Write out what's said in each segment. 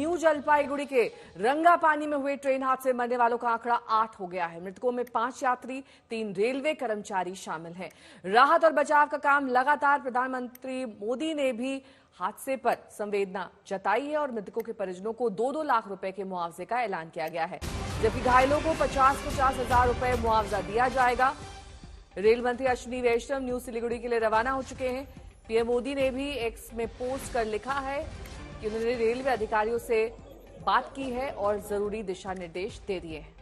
New Jalpaiguri के रंगापानी में हुए ट्रेन हादसे में मरने वालों का आंकड़ा 8 हो गया है। मृतकों में 5 यात्री, 3 रेलवे कर्मचारी शामिल हैं। राहत और बचाव का काम लगातार। प्रधानमंत्री मोदी ने भी हादसे पर संवेदना जताई है और मृतकों के परिजनों को 2-2 लाख रुपए के मुआवजे का ऐलान किया गया है, जबकि घायलों को 50-50 हजार रुपए मुआवजा दिया जाएगा। रेल मंत्री अश्विनी वैष्णव न्यू सिलीगुड़ी के लिए रवाना हो चुके हैं। पीएम मोदी ने भी एक्स में पोस्ट कर लिखा है कि उन्होंने रेलवे अधिकारियों से बात की है और जरूरी दिशा निर्देश दे दिए हैं।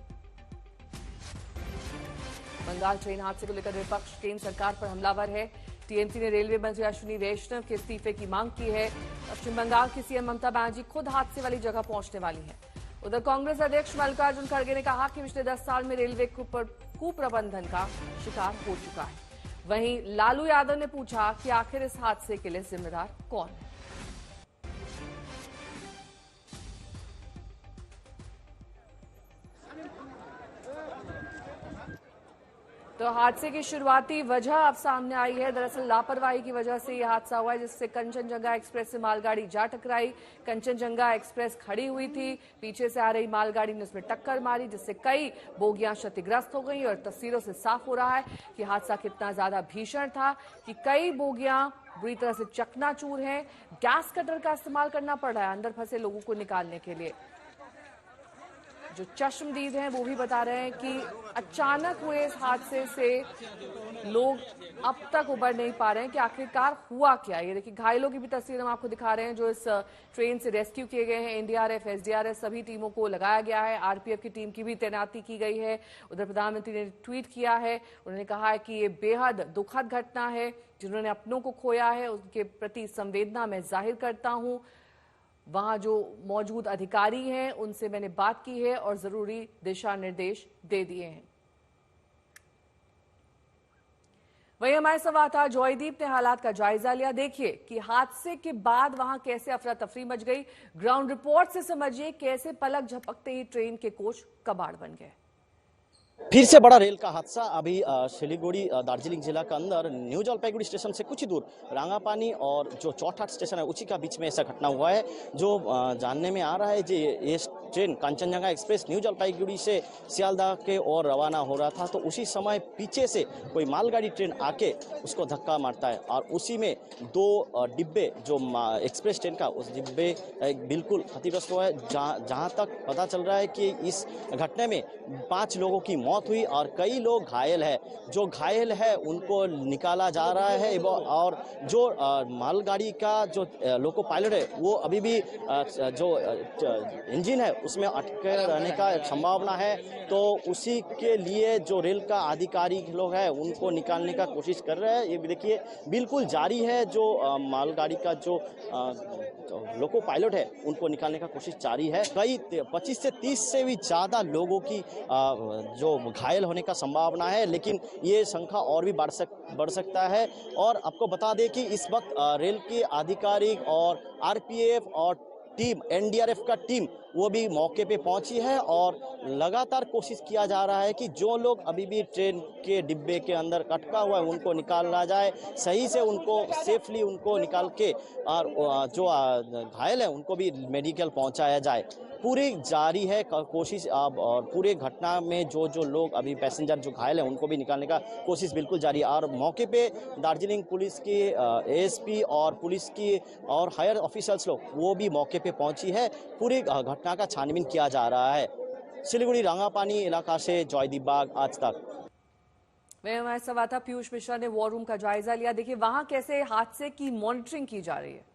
बंगाल ट्रेन हादसे को लेकर विपक्ष केंद्र सरकार पर हमलावर है। टीएमसी ने रेलवे मंत्री अश्विनी वैष्णव के इस्तीफे की मांग की है। पश्चिम बंगाल की सीएम ममता बनर्जी खुद हादसे वाली जगह पहुंचने वाली है। उधर कांग्रेस अध्यक्ष मल्लिकार्जुन खड़गे ने कहा कि पिछले 10 साल में रेलवे कुप्रबंधन का शिकार हो चुका है। वहीं लालू यादव ने पूछा कि आखिर इस हादसे के लिए जिम्मेदार कौन है। तो हादसे की शुरुआती वजह अब सामने आई है। दरअसल लापरवाही की वजह से यह हादसा हुआ है, जिससे कंचनजंगा एक्सप्रेस से मालगाड़ी जा टकराई। कंचनजंगा एक्सप्रेस खड़ी हुई थी, पीछे से आ रही मालगाड़ी ने उसमें टक्कर मारी, जिससे कई बोगियां क्षतिग्रस्त हो गई। और तस्वीरों से साफ हो रहा है कि हादसा कितना ज्यादा भीषण था कि कई बोगियां बुरी तरह से चकनाचूर हैं। गैस कटर का इस्तेमाल करना पड़ रहा है अंदर फंसे लोगों को निकालने के लिए। जो चश्मदीद हैं वो भी बता रहे हैं कि अचानक हुए इस हादसे से लोग अब तक उबर नहीं पा रहे हैं कि आखिरकार हुआ क्या। ये देखिए, घायलों की भी तस्वीर हम आपको दिखा रहे हैं जो इस ट्रेन से रेस्क्यू किए गए हैं। एनडीआरएफ, एसडीआरएफ सभी टीमों को लगाया गया है। आरपीएफ की टीम की भी तैनाती की गई है। उधर प्रधानमंत्री ने ट्वीट किया है, उन्होंने कहा है कि ये बेहद दुखद घटना है। जिन्होंने अपनों को खोया है उनके प्रति संवेदना मैं जाहिर करता हूं। वहां जो मौजूद अधिकारी हैं उनसे मैंने बात की है और जरूरी दिशा निर्देश दे दिए हैं। वहीं हमारे संवाददाता जॉयदीप ने हालात का जायजा लिया। देखिए कि हादसे के बाद वहां कैसे अफरा तफरी मच गई। ग्राउंड रिपोर्ट से समझिए कैसे पलक झपकते ही ट्रेन के कोच कबाड़ बन गए। फिर से बड़ा रेल का हादसा अभी सिलीगुड़ी दार्जिलिंग जिला के अंदर न्यू जलपाईगुड़ी स्टेशन से कुछ ही दूर रंगापानी और जो चौठाट स्टेशन है उसी का बीच में ऐसा घटना हुआ है। जो जानने में आ रहा है कि ये train Kanchenjunga express new Jalpaiguri से सियालदह के ओर रवाना हो रहा था, तो उसी समय पीछे से कोई मालगाड़ी ट्रेन आके उसको धक्का मारता है और उसी में 2 डिब्बे जो एक्सप्रेस ट्रेन का उस डिब्बे बिल्कुल क्षतिग्रस्त हुआ है। जहाँ तक पता चल रहा है कि इस घटना में 5 लोगों की मौत हुई और कई लोग घायल है। जो घायल है उनको निकाला जा रहा है और जो मालगाड़ी का जो लोको पायलट है वो अभी भी जो इंजन है उसमें अटके रहने का संभावना है। तो उसी के लिए जो रेल का आधिकारिक लोग हैं उनको निकालने का कोशिश कर रहे हैं। ये देखिए बिल्कुल जारी है। जो मालगाड़ी का जो लोको पायलट है उनको निकालने का कोशिश जारी है। कई 25 से 30 से भी ज़्यादा लोगों की जो घायल होने का संभावना है, लेकिन ये संख्या और भी बढ़ सकता है। और आपको बता दें कि इस वक्त रेल के आधिकारिक और आरपीएफ और टीम एनडीआरएफ का टीम वो भी मौके पे पहुंची है और लगातार कोशिश किया जा रहा है कि जो लोग अभी भी ट्रेन के डिब्बे के अंदर अटका हुआ है उनको निकाला जाए, सही से उनको सेफली उनको निकाल के और जो घायल है उनको भी मेडिकल पहुंचाया जाए। पूरी जारी है कोशिश और पूरे घटना में जो लोग अभी पैसेंजर जो घायल हैं उनको भी निकालने का कोशिश बिल्कुल जारी है। और मौके पे दार्जिलिंग पुलिस की एएसपी और पुलिस की और हायर ऑफिसर्स लोग वो भी मौके पे पहुंची है। पूरी घटना का छानबीन किया जा रहा है। सिलीगुड़ी रंगापानी इलाका से जॉयदीप बाग, आज तक। मैं हमारे संवाददाता पीयूष मिश्रा ने वॉर रूम का जायजा लिया। देखिए वहां कैसे हादसे की मॉनिटरिंग की जा रही है।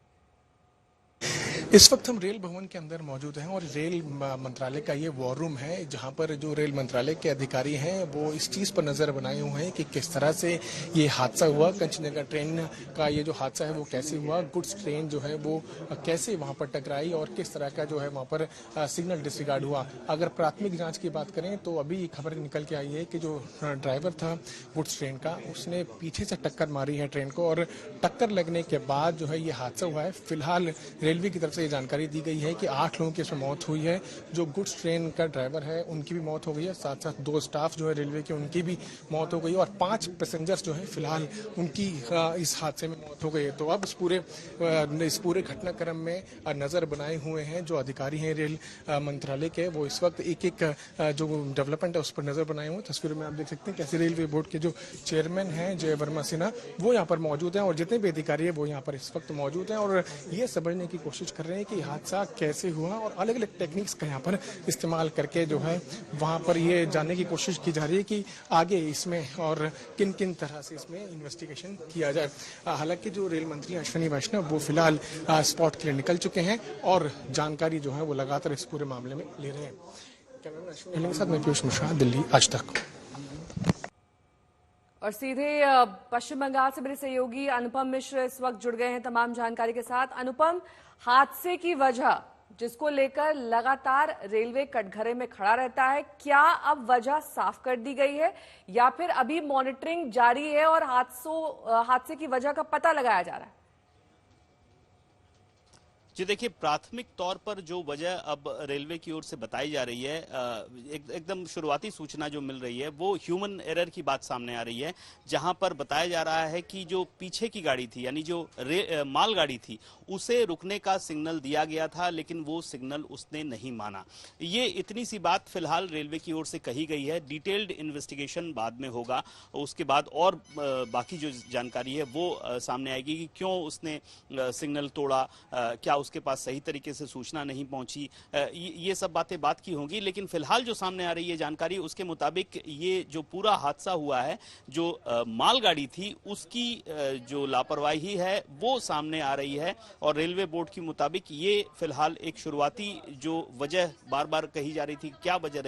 इस वक्त हम रेल भवन के अंदर मौजूद हैं और रेल मंत्रालय का ये वॉर रूम है, जहां पर जो रेल मंत्रालय के अधिकारी हैं वो इस चीज पर नजर बनाए हुए हैं कि किस तरह से ये हादसा हुआ। कंचनजंगा ट्रेन का ये जो हादसा है वो कैसे हुआ, गुड्स ट्रेन जो है वो कैसे वहां पर टकराई और किस तरह का जो है वहां पर सिग्नल डिसरिगार्ड हुआ। अगर प्राथमिक जांच की बात करें तो अभी खबर निकल के आई है कि जो ड्राइवर था गुड्स ट्रेन का उसने पीछे से टक्कर मारी है ट्रेन को और टक्कर लगने के बाद जो है ये हादसा हुआ है। फिलहाल रेलवे की तरफ से से जानकारी दी गई है कि 8 लोगों की इसमें मौत हुई है। जो गुड्स ट्रेन का ड्राइवर है उनकी भी मौत हो गई है, साथ साथ 2 स्टाफ जो है रेलवे के उनकी भी मौत हो गई है और 5 पैसेंजर्स जो है फिलहाल उनकी इस हादसे में मौत हो गई है। तो अब इस पूरे घटनाक्रम में नजर बनाए हुए हैं जो अधिकारी हैं रेल मंत्रालय के, वो इस वक्त एक एक जो डेवलपमेंट है उस पर नजर बनाए हुए हैं। तस्वीरों में आप देख सकते हैं कैसे रेलवे बोर्ड के जो चेयरमैन हैं जय वर्मा सिन्हा वो यहाँ पर मौजूद हैं और जितने भी अधिकारी है वो यहाँ पर इस वक्त मौजूद हैं और ये समझने की कोशिश कर रहे हैं कि हादसा कैसे हुआ और अलग अलग टेक्निक्स का यहाँ पर इस्तेमाल करके जो है वहाँ पर ये जानने की कोशिश की जा रही है कि आगे इसमें और किन किन तरह से इसमें इन्वेस्टिगेशन किया जाए। हालांकि जो रेल मंत्री अश्विनी वैष्णव वो फिलहाल स्पॉट के लिए निकल चुके हैं और जानकारी जो है वो लगातार इस पूरे मामले में ले रहे हैं। कैमरामैन अश्विनी के साथ मैं पीयूष मिश्रा, दिल्ली आज तक। और सीधे पश्चिम बंगाल से मेरे सहयोगी अनुपम मिश्र इस वक्त जुड़ गए हैं तमाम जानकारी के साथ। अनुपम, हादसे की वजह जिसको लेकर लगातार रेलवे कटघरे में खड़ा रहता है, क्या अब वजह साफ कर दी गई है या फिर अभी मॉनिटरिंग जारी है और हादसे की वजह का पता लगाया जा रहा है? जी देखिए, प्राथमिक तौर पर जो वजह अब रेलवे की ओर से बताई जा रही है, एकदम शुरुआती सूचना जो मिल रही है वो ह्यूमन एरर की बात सामने आ रही है, जहां पर बताया जा रहा है कि जो पीछे की गाड़ी थी यानी जो मालगाड़ी थी उसे रुकने का सिग्नल दिया गया था लेकिन वो सिग्नल उसने नहीं माना। ये इतनी सी बात फिलहाल रेलवे की ओर से कही गई है। डिटेल्ड इन्वेस्टिगेशन बाद में होगा, उसके बाद और बाकी जो जानकारी है वो सामने आएगी कि क्यों उसने सिग्नल तोड़ा, क्या उसके पास सही तरीके से सूचना नहीं पहुंची, ये सब बातें बात की होंगी। लेकिन फिलहाल जो सामने आ रही है जानकारी उसके मुताबिक ये जो पूरा हादसा हुआ है, जो मालगाड़ी थी उसकी जो लापरवाही है वो सामने आ रही है और रेलवे बोर्ड के मुताबिक ये फिलहाल एक शुरुआती जो वजह बार बार कही जा रही थी क्या वजह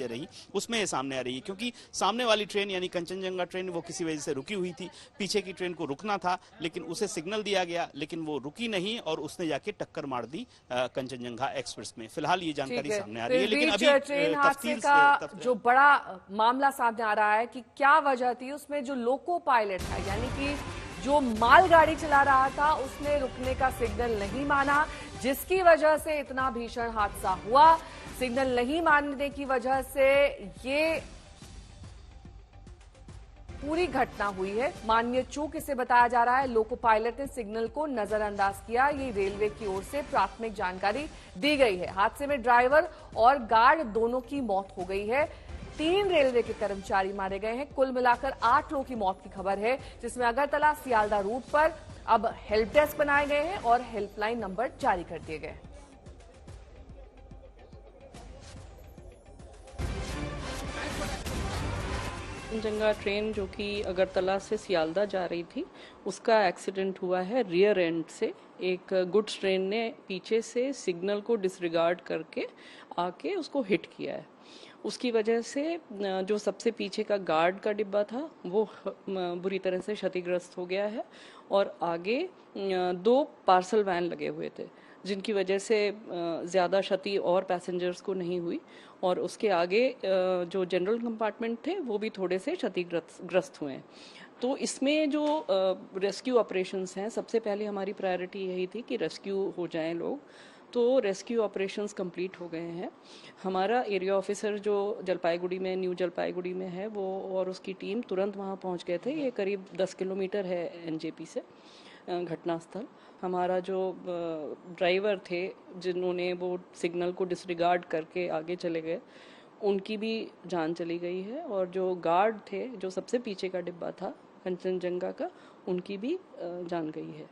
रही उसमें ये सामने आ रही है। क्योंकि सामने वाली ट्रेन यानी कंचनजंगा ट्रेन वो किसी वजह से रुकी हुई थी, पीछे की ट्रेन को रुकना था लेकिन उसे सिग्नल दिया गया लेकिन वो रुकी नहीं और उसने जाके टक्कर मार दी कंचनजंगा एक्सप्रेस में। फिलहाल ये जानकारी सामने आ रही है लेकिन अभी ट्रेन हादसे का जो बड़ा मामला सामने आ रहा है कि क्या वजह थी, उसमें जो लोको पायलट है यानी कि जो मालगाड़ी चला रहा था उसने रुकने का सिग्नल नहीं माना, जिसकी वजह से इतना भीषण हादसा हुआ। सिग्नल नहीं मानने की वजह से ये पूरी घटना हुई है। माननीय चूक इसे बताया जा रहा है। लोको पायलट ने सिग्नल को नजरअंदाज किया, ये रेलवे की ओर से प्राथमिक जानकारी दी गई है। हादसे में ड्राइवर और गार्ड दोनों की मौत हो गई है। 3 रेलवे के कर्मचारी मारे गए हैं। कुल मिलाकर 8 लोगों की मौत की खबर है, जिसमें अगरतला सियालदा रूट पर अब हेल्प डेस्क बनाए गए हैं और हेल्पलाइन नंबर जारी कर दिए गए हैं। कंचनजंगा ट्रेन जो कि अगरतला से सियालदा जा रही थी उसका एक्सीडेंट हुआ है रियर एंड से। एक गुड्स ट्रेन ने पीछे से सिग्नल को डिसरिगार्ड करके आके उसको हिट किया है। उसकी वजह से जो सबसे पीछे का गार्ड का डिब्बा था वो बुरी तरह से क्षतिग्रस्त हो गया है और आगे 2 पार्सल वैन लगे हुए थे जिनकी वजह से ज़्यादा क्षति और पैसेंजर्स को नहीं हुई और उसके आगे जो जनरल कंपार्टमेंट थे वो भी थोड़े से क्षतिग्रस्त हुए हैं। तो इसमें जो रेस्क्यू ऑपरेशंस हैं, सबसे पहले हमारी प्रायोरिटी यही थी कि रेस्क्यू हो जाएं लोग, तो रेस्क्यू ऑपरेशंस कंप्लीट हो गए हैं। हमारा एरिया ऑफिसर जो जलपाईगुड़ी में न्यू जलपाईगुड़ी में है वो और उसकी टीम तुरंत वहाँ पहुँच गए थे। ये करीब 10 किलोमीटर है एनजेपी से घटनास्थल। हमारा जो ड्राइवर थे जिन्होंने वो सिग्नल को डिसरिगार्ड करके आगे चले गए, उनकी भी जान चली गई है और जो गार्ड थे जो सबसे पीछे का डिब्बा था कंचनजंगा का, उनकी भी जान गई है।